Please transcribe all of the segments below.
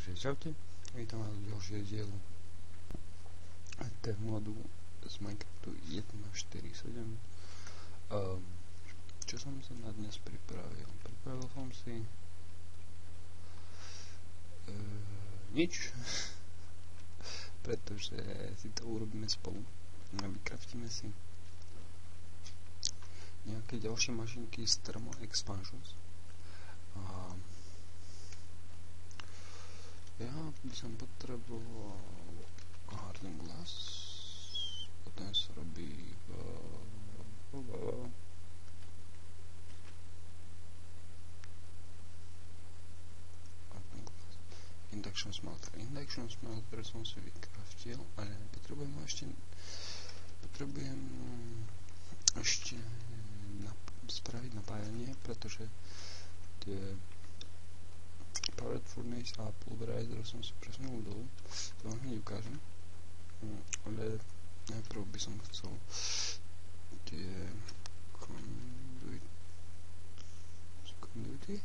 Takže čaute, vítam vás v ďalšie dielu Techmodu z Minecraftu 1.4.7. Čo som sa na dnes pripravil? Pripravil som si nič, pretože si to urobíme spolu a vykraftíme si nejaké ďalšie mašinky z Thermal Expansions. A ja by som potreboval Hardened Glass a ten sa robí Induction Smelter. Induction Smelter som si vykraftil, ale potrebujem ešte spraviť napájanie, pretože tie Powered Furnace a Pulverizer som si presunul dolu, to vám hneď ukážem, ale najprv by som chcel tie conduity?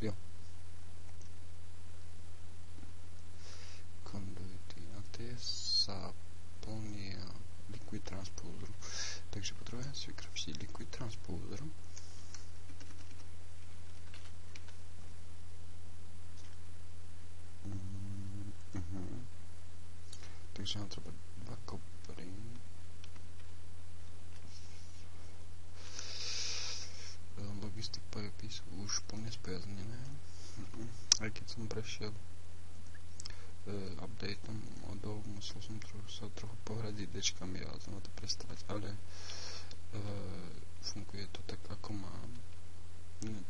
Jo. Conduity, a tie sa plnia Liquid Transposer, takže potrebujem si vykraftiť Liquid Transposer. Takže nám treba 2 kopry. Logistic pipy sú už plne spojaznené. Aj keď som prešiel updateom modov, musel som sa trochu pohrať s idečkami a znova to prestať, ale funguje to tak, ako mám.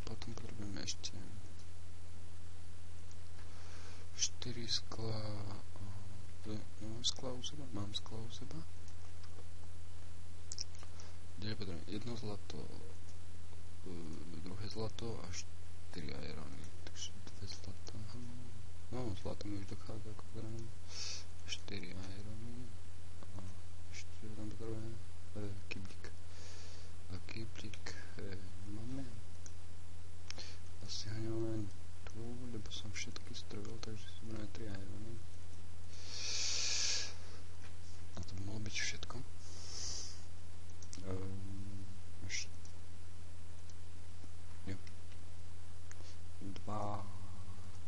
Potom potrebujeme ešte 4 skla. Mám skla u seba. Ďalej potrebujem jedno zlato, druhé zlato a 4 irony. Takže 2 zlata. No, zlato mi už dochádza, ako potrebujem. 4 irony. A ešte tam potrebujem kyblík. A kyblík máme. Asi ho nemáme tu, lebo som všetky strojil, takže si budeme 3 irony. A to by mohlo byť všetko. Jo. 2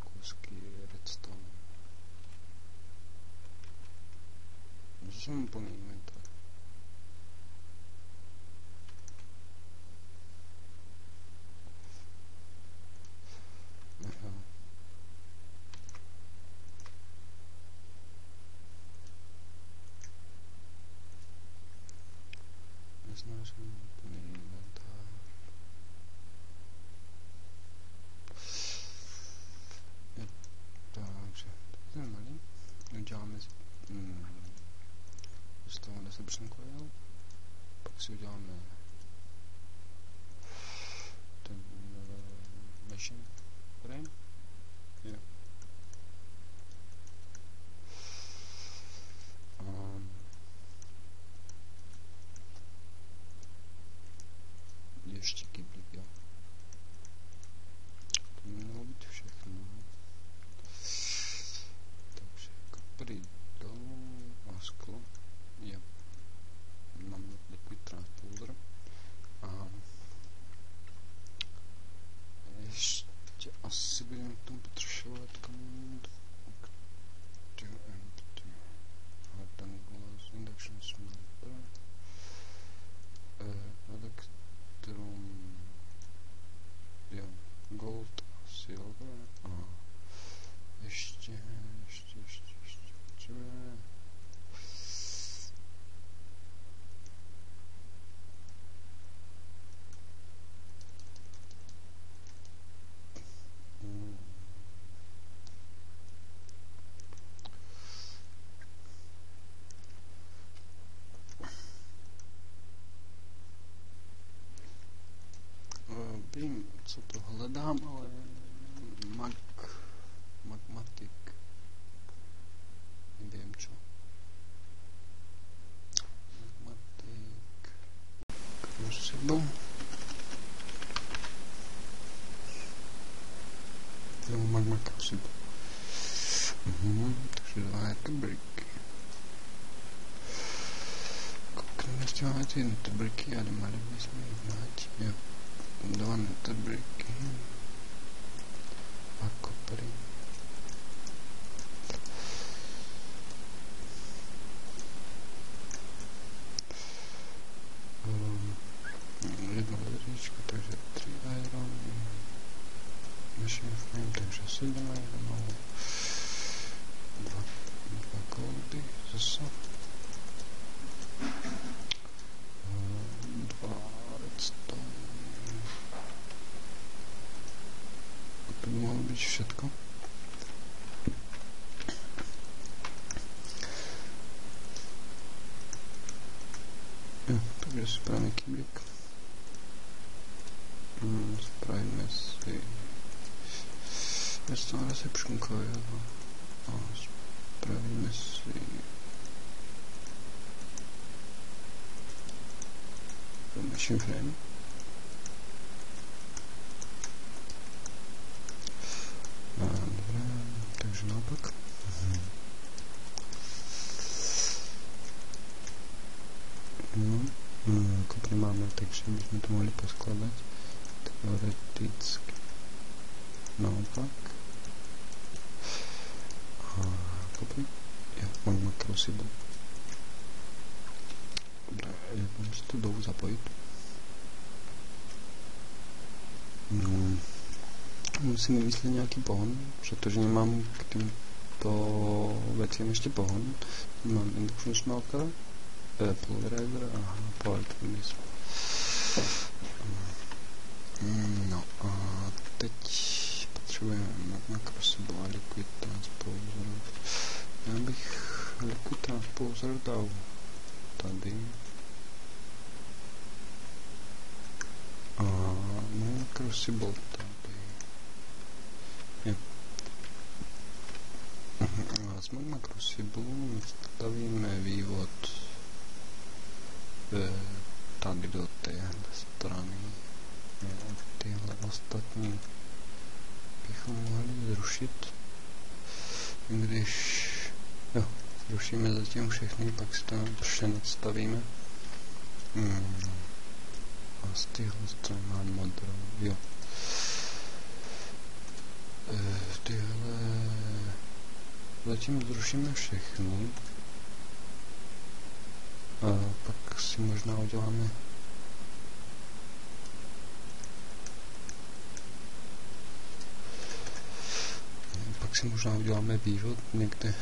kúsky redstone. Že som plný inventár. Aha. Neznášam plný inventár. Jo, takže to je malý. Uděláme z toho deception coil. Pak si uděláme ten machine frame. Jo. Ještě kyblík, jo. To by mělo být všechno. Takže kopry dolů a sklo. Jo. Mám Liquid Transposer. A ještě asi budeme k tomu potřebovat command Hardened Glass Induction Smelter. Jo, gold a silver a ještě potřebujeme vím, co to hledám, ale magmatic nevím čo. Magmatic crucible. magma crucible. Takže 2 briky. Koukneme, jestli máme ty briky, ale mali bychom jich mít. Jo. 2 briky. A kopry. Jedno ledričko, takže 3 iron. Machine frame, takže 7 iron. 2 goldy zase. 2 redstone. To by mohlo být všetko. Jo, takže si spravíme kýblik. Spravíme si redstone reception coil a spravíme si machine frame. Dobré, takže naopak. Kopry máme, takže bychom to mohli poskladat teoreticky naopak. A kopry? Jo, magma crucible. Dobré, jak mám si to dolů zapojit? Musím vymyslet nějaký pohon, protože nemám k těmto věcem ještě pohon. Mám induction smelter, polarizer a power furnace. No a teď potřebujeme magma crucible a liquid transposer. Já bych liquid transposer dal tady. A magma crucible tady. A z magma crucible stavíme vývod tady do téhle strany. Tyhle ostatní bychom mohli zrušit, když zrušíme zatím všechny, pak si tam vše nadstavíme. A z téhle strany mám modrou, jo. Tyhle zatím zrušíme všechny a pak si možná uděláme vývod někde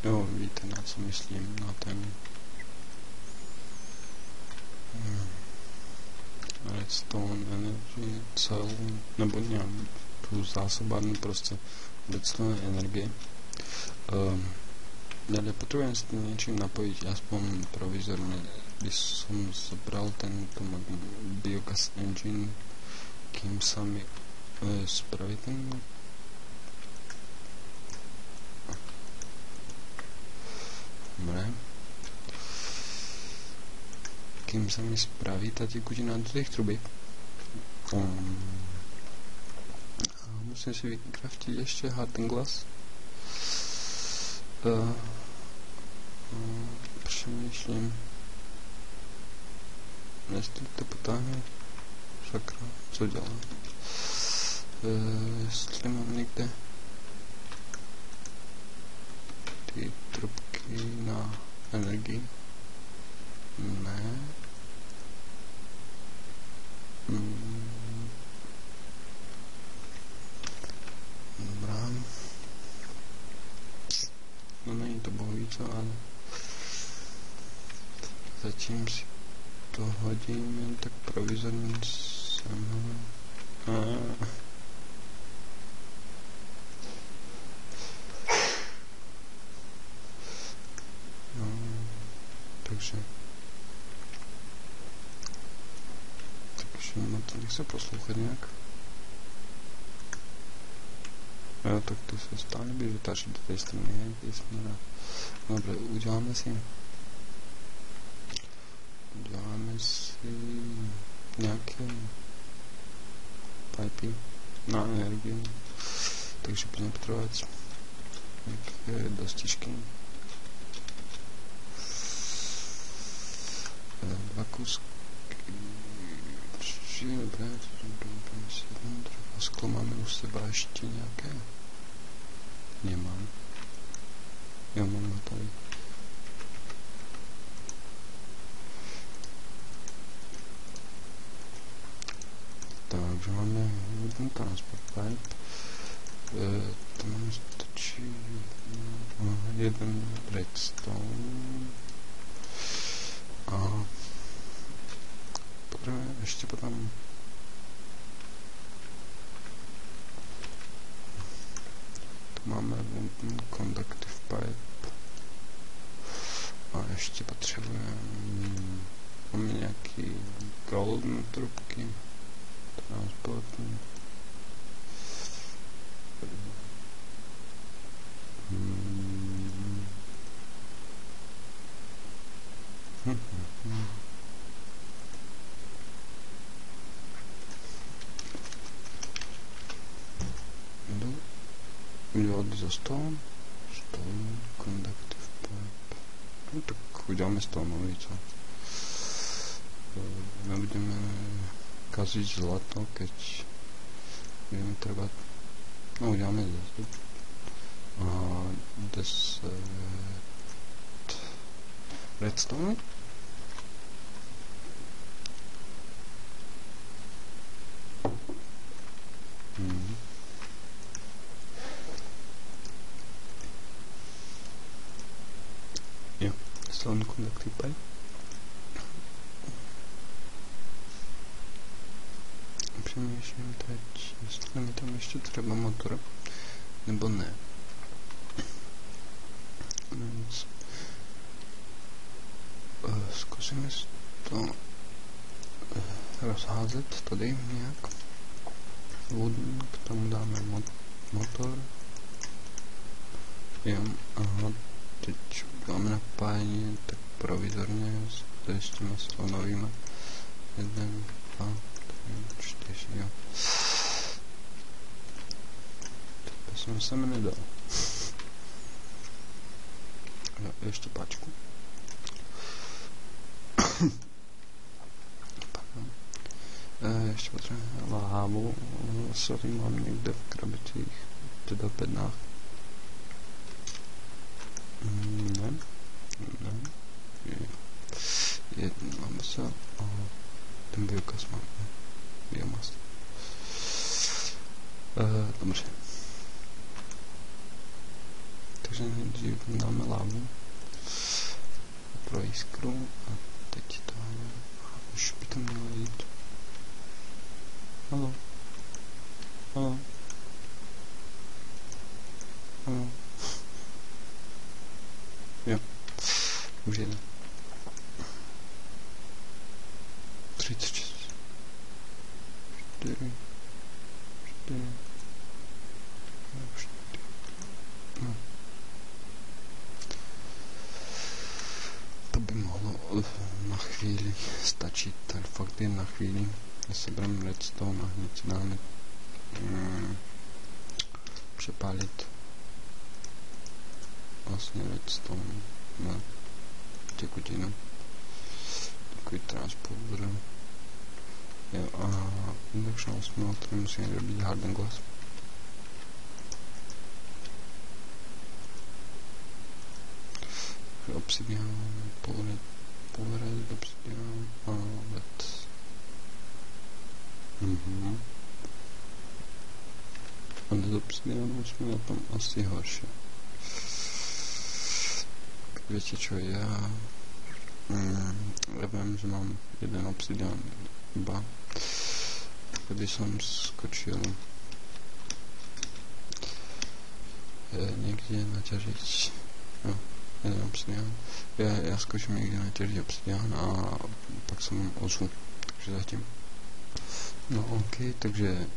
jo, víte, na co myslím, na ten redstone energy cell, nebo nějak tu zásobárnu prostě redstone energie. Ale potřebujeme s tím něčím napojit, aspoň provizorně, když jsem zobral tento biogas engine, kým sami spraví ten dobré. Kým sami spraví ta tekutina do těch trubek. Musím si vykraftit ještě hardened glass. Přemýšlím, jestli to potáhne, sakra, co dělá. Jestli mám někde ty trubky na energii. Ne. Dobrá. No není to bohuvíce, ale zatím si to hodím jen tak provizorně sem. No, takže moc se poslouchat nějak. Jo, tak to se stále běží, takže do té strany, Dobře, uděláme si nějaký takže budeme potřebovat dost těžký. 2 kusky. 3, dobré, a sklo máme u sebe ještě nějaké? Nemám. Jo, mám tady. Takže máme jeden transport pipe. Tam máme stačí jeden redstone. A potřebujeme ještě potom máme conductive pipe a ještě potřebujeme máme nějaký golden trubky transportní udělat za stone conductive pipe. No tak uděláme stoneový, co? Nebudeme kazit zlato, keď budeme trvat. No uděláme zase. A 10 redstone. Jo, stone conductive pipe. Přemýšlím teď, jestli mi tam ještě třeba motor, nebo ne. Więc zkusíme to rozházet tady nějak. K tomu dáme motor. Jo, aha, teď uděláme napájení, tak provizorně zajistíme s tou novýma. 1, 2, 3, 4, jo. Teď jsem se mi nedal. Jo, ještě páčku. Ještě potřebujeme lávu. Sorry, mám někde v krabicích, teda v bednách. Ne. Jedno máme se. Ten biogas máme. Biomas. Dobře. Takže nejdřív dáme lávu pro jiskru a teď to už by to mělo jít. Halo. Jo, už jde. 36. 4. No. To by mohlo na chvíli stačit, tak fakt jen na chvíli. Sebereme redstone a hned si dáme přepálit vlastně redstone na tekutinu. Takový transporter. Jo, a induction smelter musíme vyrobit harden glass. Obsidian, polarized obsidian a led. A bez obsidianu jsme na tom asi horší. Víte čo, já vím, že mám jeden obsidian iba. Když jsem skočil někde naťažiť, no, jeden obsidian. Já skočím někde naťažiť obsidian a pak se mám ozvu, takže zatím. No ok, takže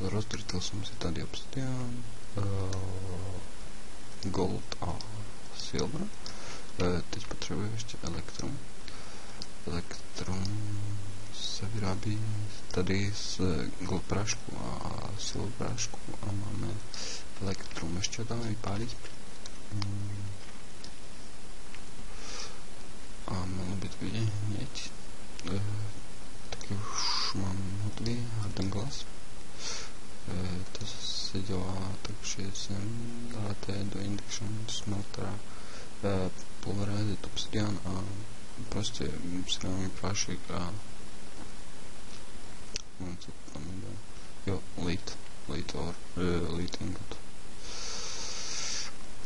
rozdrtil jsem si tady obsidian, gold a silver. Teď potřebuji ještě elektron. Elektron se vyrábí vyrábí tady z gold prášku a silver prášku a máme elektrum. Ještě tam vypálí. A mělo by to být hněď. Taky už mám hotový harden glass. To se dělá, takže sem dáte do induction smeltera pulverized obsidian a prostě obsidianový prášek a no, co tam jde? Jo, lead ingot.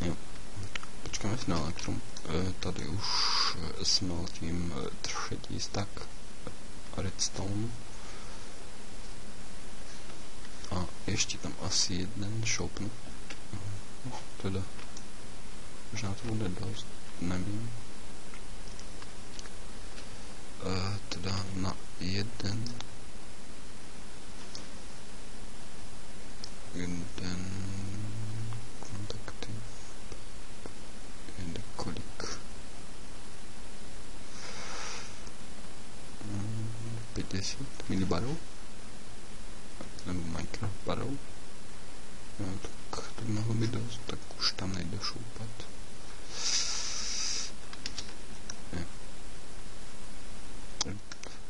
Jo. Počkáme si na elektrum. Tady už smeltím třetí stack redstone. A ještě tam asi jeden šoupnu. Teda. Možná to bude dost, nevím. Teda na jeden kontakty. Jde kolik? 50 milibarů? Nebo Minecraft barou? No, tak to by mohlo být dost, tak už tam nejde šoupat. Je.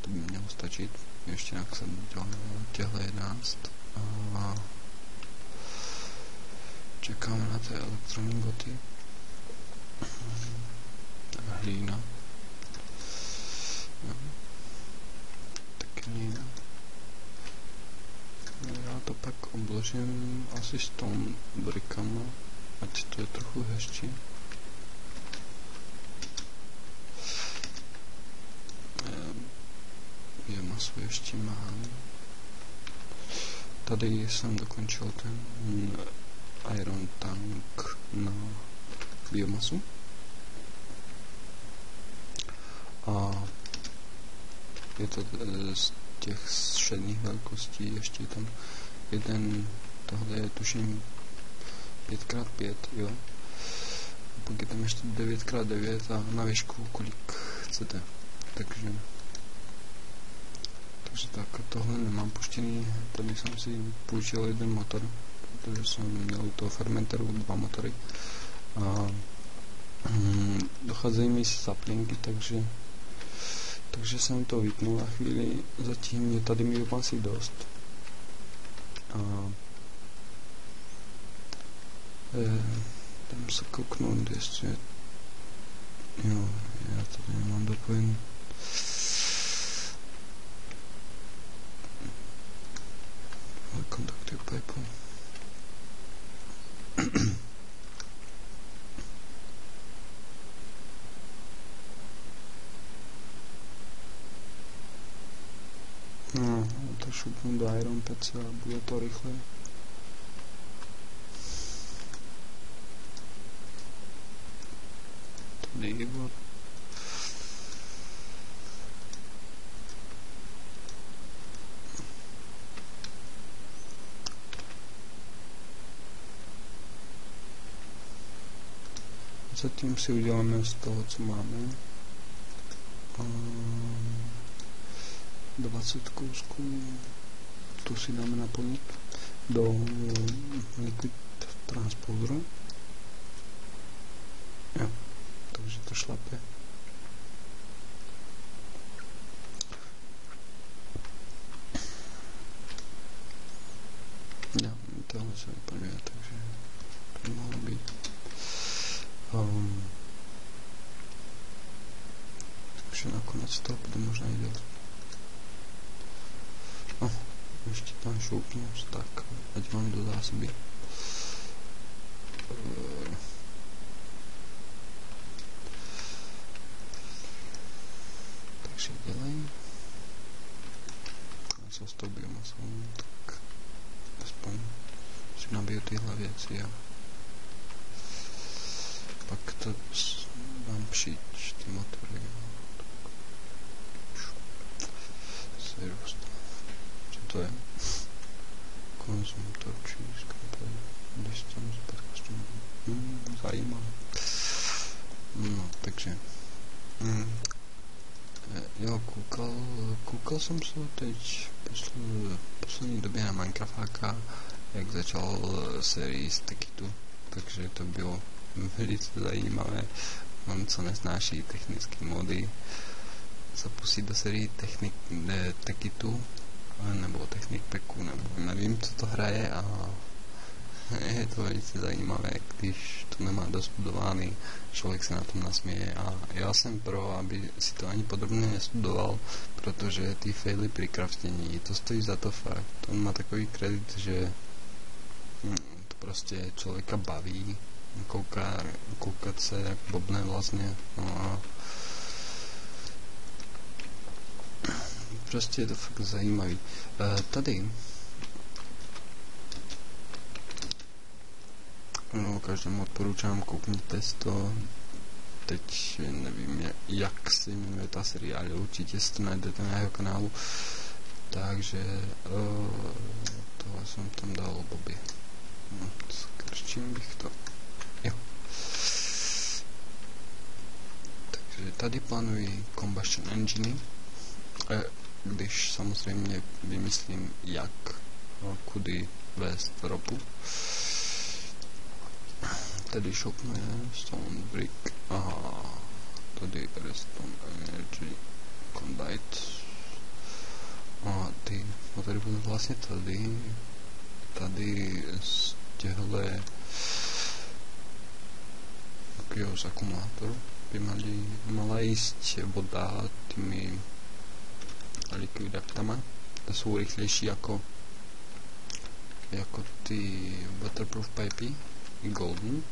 To by mělo stačit. Ještě nějak jsem dělal těhle 11 a čekáme na ty elektronní boty. Hlína. No. Taky hlína. Já to pak obložím asi s tom brikama, ať to je trochu hezčí. Biomasu ještě mám. Tady jsem dokončil ten iron tank na biomasu. A je to z těch středních velikostí, ještě tam jeden, tohle je tuším 5x5, jo. A pak je tam ještě 9x9 a na výšku kolik chcete. Takže tak, tohle nemám puštěný, tady jsem si půjčil jeden motor, protože jsem měl u toho fermenteru 2 motory a docházejí mi saplinky, takže jsem to vypnul na chvíli, zatím je tady mi asi dost. A tam se kouknout, jestli jo, já tady nemám dopojený. Kontakty pipe. No, to šupnu do Iron PC a bude to rychle. Tady Igor. Zatím si uděláme z toho, co máme. 20 kousků. Tu si dáme naplnit do liquid transporteru. Jo, takže to šlape. Jo, tohle se vyplňuje, takže to by mohlo být. Takže nakonec to bude možná i dělat. No, ještě tam šoupnu, tak ať mám do zásoby. Takže dělej. Já se s tou biomasou, tak aspoň si nabiju tyhle věci a pak to dám příč, ty motory. Seriously. Co to je? Konzum torčí, skrapel, distance, custom. Zajímavé. No, takže Jo, koukal jsem se teď v poslední době na Minecraftáka, jak začal sérii z Techitu, takže to bylo velice zajímavé. On, co nesnáší technické mody, zapustit do sérii Techitu, nebo Technic Packu, nebo nevím, co to hraje, a je to velice zajímavé, když to nemá dostudovaný, člověk se na tom nasměje, a já jsem pro, aby si to ani podrobně nestudoval, protože ty faily při craftění, to stojí za to fakt. On má takový kredit, že to prostě člověka baví, koukat se, jak blbne vlastně, no a prostě je to fakt zajímavý. Tady no, každému odporučám, koukněte to. Teď nevím, jak se jmenuje ta série, ale určitě si to najdete na jeho kanálu. Takže tohle jsem tam dal Bobby. No, skrčím bych to. Jo. Takže tady plánuji combustion engine, když samozřejmě vymyslím, jak kudy vést ropu. Tady šopne stone brick a tady redstone energy conduit a ty, no tady bude vlastně tady z těhle takového z akumulátoru by mala jíst voda těmi likvidaktama, to jsou rychlejší jako ty waterproof pipey i golden,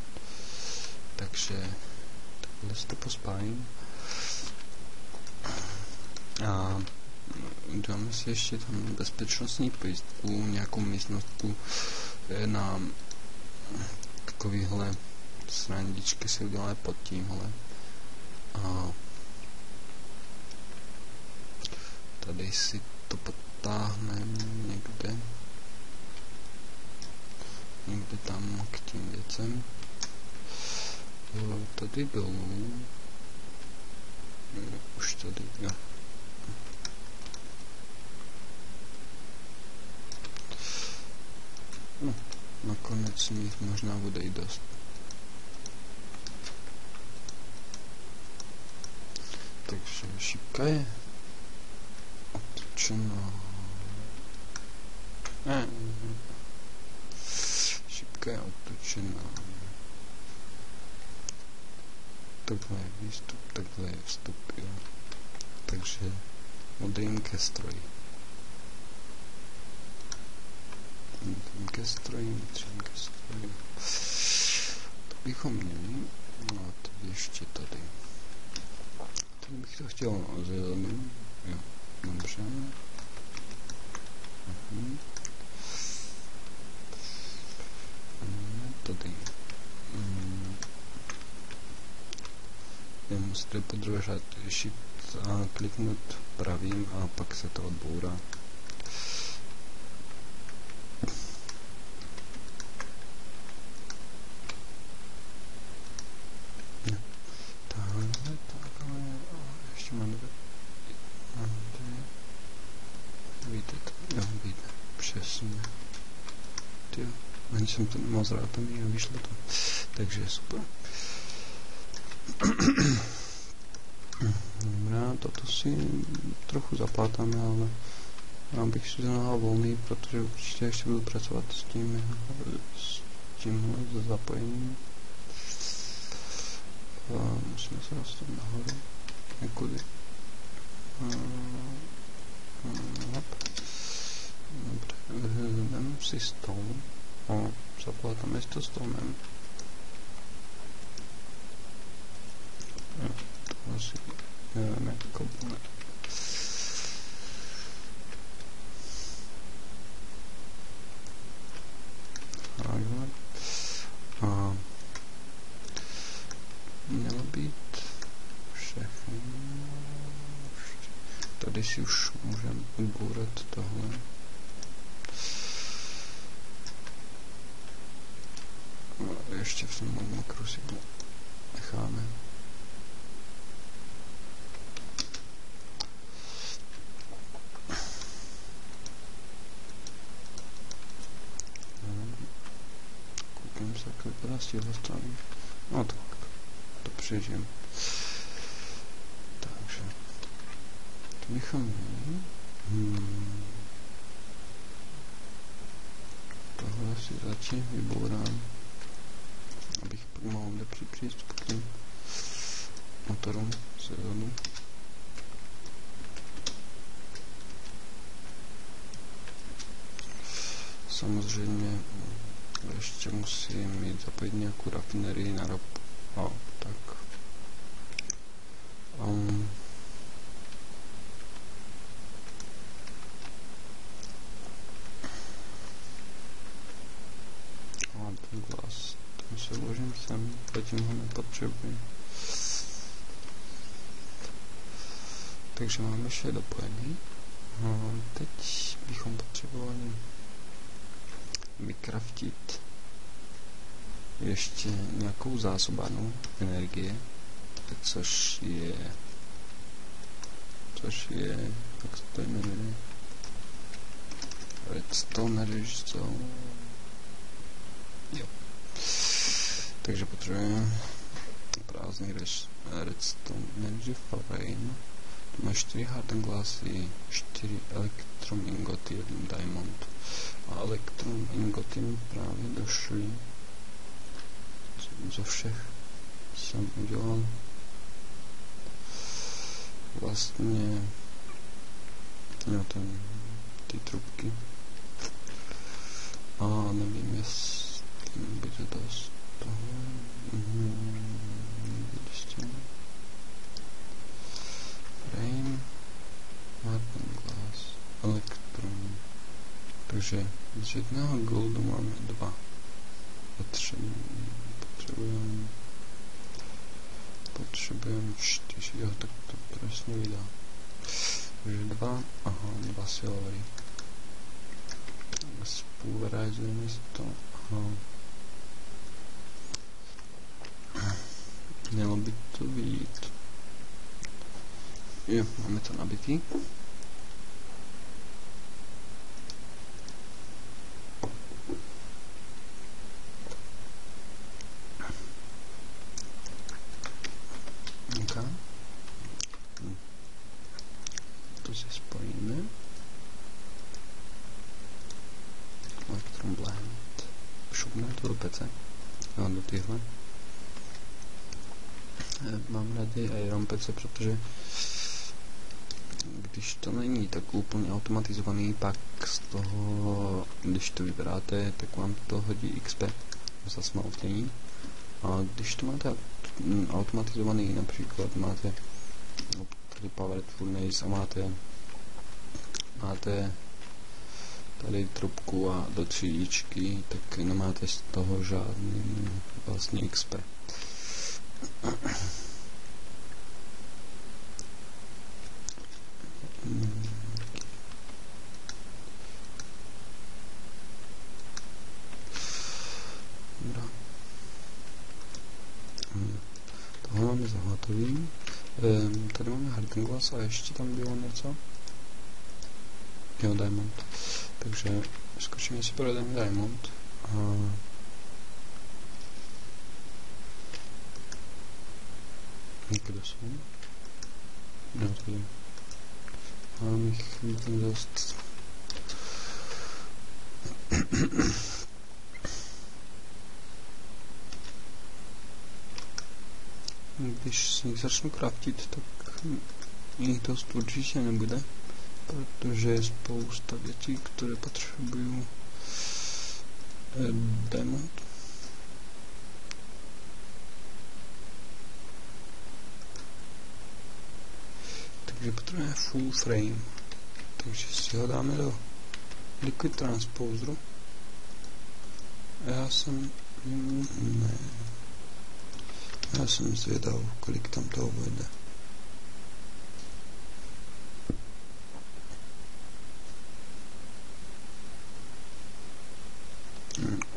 takže takhle si to pospájím a dáme si ještě tam bezpečnostní pojistku, nějakou místnostku na takovýhle srandičky si uděláme pod tímhle a tady si to potáhneme někde tam k tím věcem. Tady dolů. Už tady, jo. No, nakonec mít možná bude i dost. Takže šipka je otočená. Šipka je otočená. Takhle je výstup, takhle je vstup, jo. Takže modrým ke stroji. Modrým ke stroji. To bychom měli. No a teď ještě tady. Tady bych to chtěl zeleným. Jo, dobře. Tady. Musíte podržet shift a kliknout pravým a pak se to odbourá. Takhle, ještě mám dvě. Víte to? Jo, víte. Přesně. Tyjo, ani jsem to nemoc rád, to mi vyšlo to. Takže super. Dobrá, toto si trochu zaplátáme, ale já bych si nahal volný, protože určitě ještě budu pracovat s tímhle zapojením. Musíme se dostat nahoru, někudy. Dobře, vezmeme si stůl a zaplátáme si to stolem. To asi nekopne. Takhle. A mělo být všechno. Tady si už můžeme ubourat tohle. A ještě v tom makru si necháme. součástí jeho strany. No tak, to přežijem. Takže, to bychom měli. Tohle si radši vybourám, abych pak mohl lepší přístup k těm motorům zezadu. Samozřejmě ještě musím mít zapojit nějakou rafinerii na ropu. Tak. Ten glas, ten se vložím sem, zatím ho nepotřebuji. Takže máme vše dopojený. Teď bychom potřebovali vykraftit ještě nějakou zásobárnu energie, což je, jak se to jmenuje, redstone, jo. Takže potřebujeme prázdný redstone energy frame. Tu má 4 hardened glassy, 4 elektron ingoty, 1 diamond. A elektron ingoty mi právě došly. Zo všech jsem udělal vlastně ty trubky. A nevím, jestli bude dost toho. Frame, hardened glass, elektron. Takže z jednoho goldu máme 2. Potřebujeme 4, jo, tak to přesně vydá. Takže 2 silvery. Spulverizujeme si to, Mělo by to vyjít. Jo, máme to nabitý. To se spojíme. Electron blend. Šupne to do pece. Jo, do tyhle. Mám raději iron pece, protože když to není tak úplně automatizovaný, pak z toho, když to vybráte, tak vám to hodí XP za smeltění. A když to máte automatizovaný, například máte tady powered furnace a máte tady trubku a do třídičky, tak nemáte z toho žádný vlastně XP. Tohle máme zahotový. Tady máme hardened glass a ještě tam bylo něco. Jo, diamond. Takže zkušíme si pro ten diamond. Kde jsou? No, tady. Mám jich dost. Když si začnu craftit, tak jich dost určitě nebude, protože je spousta věcí, které potřebuju diamond. Takže potřebujeme full frame, takže si ho dáme do liquid transposeru. Já jsem zvědav, kolik tam toho vojde.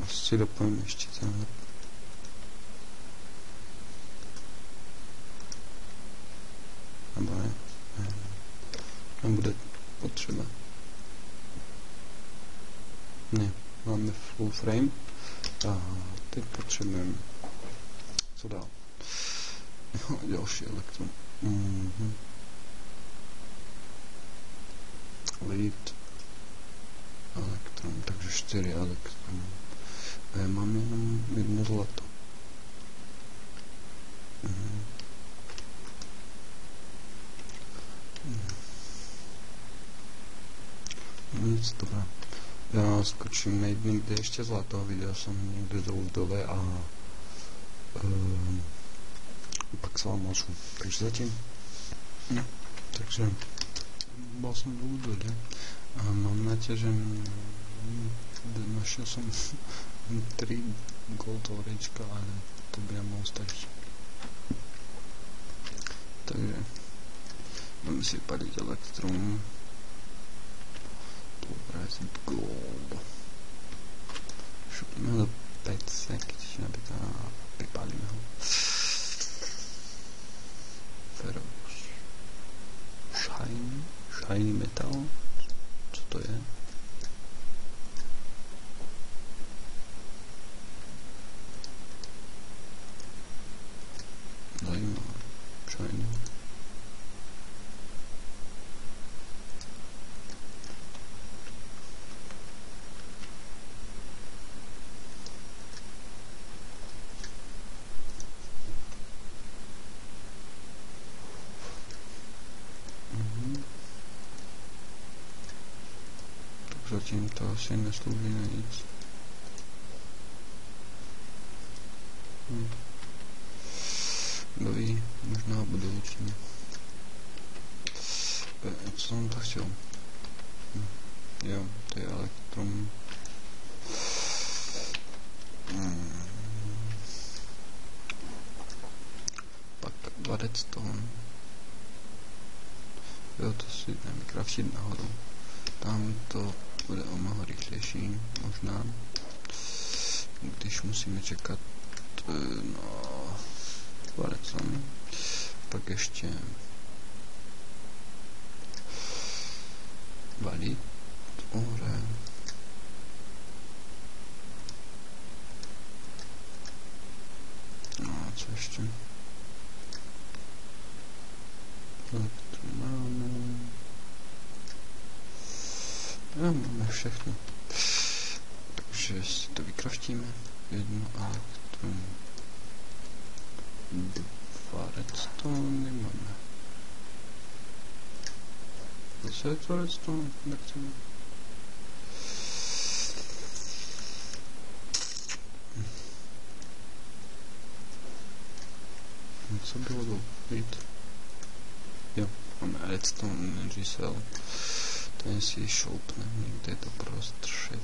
Asi dopojím ještě tenhle. Nebo ne? Nebude potřeba. Ne, máme full frame. A teď potřebujeme, co dál? Jo, další elektron. Lead elektron, takže 4 elektronů. A já mám jenom 1 zlato. Nic, dobrá. Já skočím najít někde ještě zlato, viděl jsem někde dole a pak se vám ozvu. Takže zatím. No, takže byl jsem dole a mám naději, že našel jsem 3 gold orečka, ale to by nám mohlo stačit. Takže budeme si palit elektron. Razit gold. Šupneme do pece, když nabitá, vypálíme ho. Ferrous. Shiny metal. Co to je? Zajímavé. Shiny. Zatím to asi neslouží na nic. Kdo ví, možná v budoucnu. Co jsem to chtěl? Jo, to je elektron. Pak 2 redstone. Jo, to si jdeme craftit nahoru. Tam to bude o mnoho rychlejší, možná, když musíme čekat, no, 2 redstone. Pak ještě valit ore. No, co ještě? To máme. Jo, máme všechno. Takže si to vykraftíme. 1 elektron. 2 redstone máme. Zase je to redstone, nechceme. Co bylo dobrý? Jo, máme redstone energy cell. Ten si šoupne, někde je to prostřed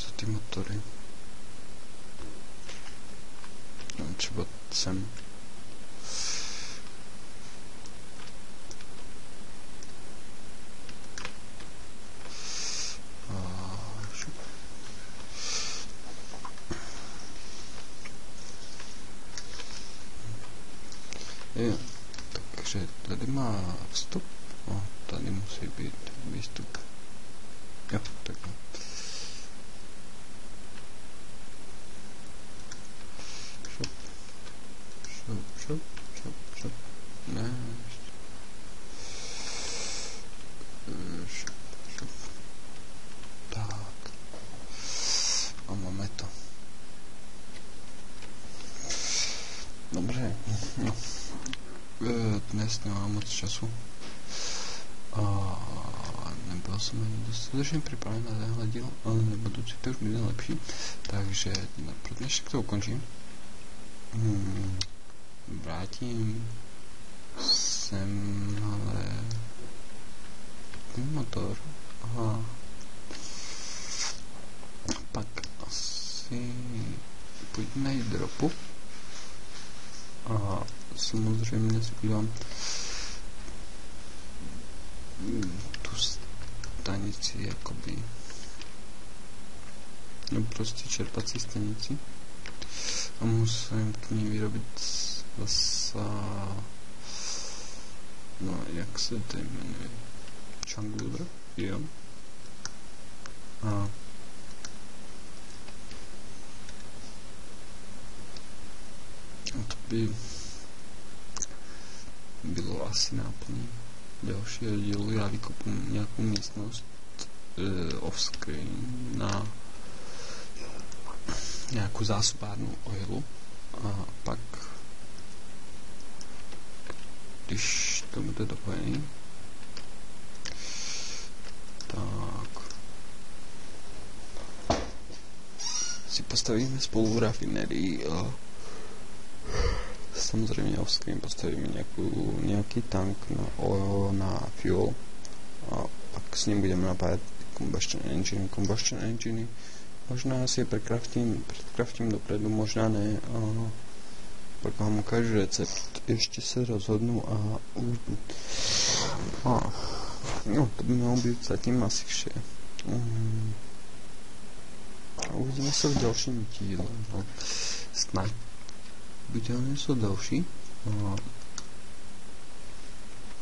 za ty motory. No, třeba sem. Jo, takže tady má vstup. No, tady musí být výstup. Jo, takhle. Šup. Ne, ještě. Šup. Tak. A máme to. Dobře, no. Dnes nemám moc času. A nebyl jsem ani dostatečně připraven na tenhle díl, ale nebudu si to už bude lepší. Takže pro dnešek to ukončím. Vrátím sem, ale motor. Aha. Pak asi půjdeme najít dropu. A samozřejmě zbývám tu stanici jakoby, no prostě čerpací stanici, a musím k ní vyrobit zase, no jak se to jmenuje, chunk, jo, a by bylo asi náplní dalšího dílu. Já vykopu nějakou místnost off-screen na nějakou zásobárnu oilu a pak, když to bude dopojený, tak si postavíme spolu rafinerii a samozřejmě off-screen postavíme nějaký tank na fuel a pak s ním budeme napájet combustion engine. Možná si je předcraftím dopredu, možná ne. A pak vám ukážu recept, ještě se rozhodnu a no, to by mělo být zatím asi vše. Uvidíme se v dalším díle. No. Snad bude něco další.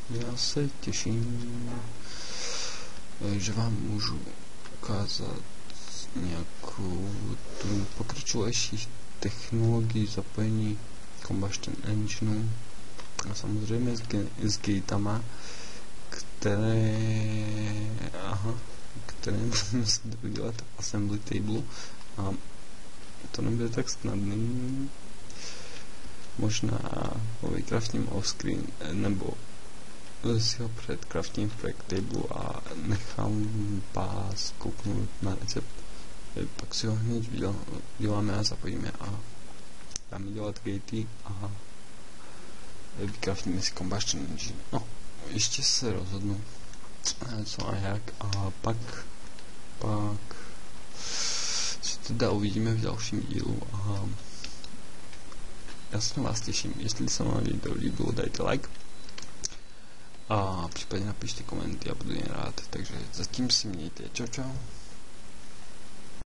Já se těším, že vám můžu ukázat nějakou tu pokročilejší technologii zapojení combustion engineu a samozřejmě s gatama, které budeme muset udělat assembly table a to nebude tak snadný. Možná ho vycraftím off-screen nebo si ho předcraftím v pack table a nechám vás kouknout na recept. Pak si ho hned děláme a zapojíme a dáme dělat gatey a vycraftíme si combustion engine. No, ještě se rozhodnu co a jak a pak se teda uvidíme v dalším dílu a já se na vás těším. Jestli se vám video líbilo, dajte like a případně napište komenty, já budu jen rád. Takže zatím si mějte. Čau čau.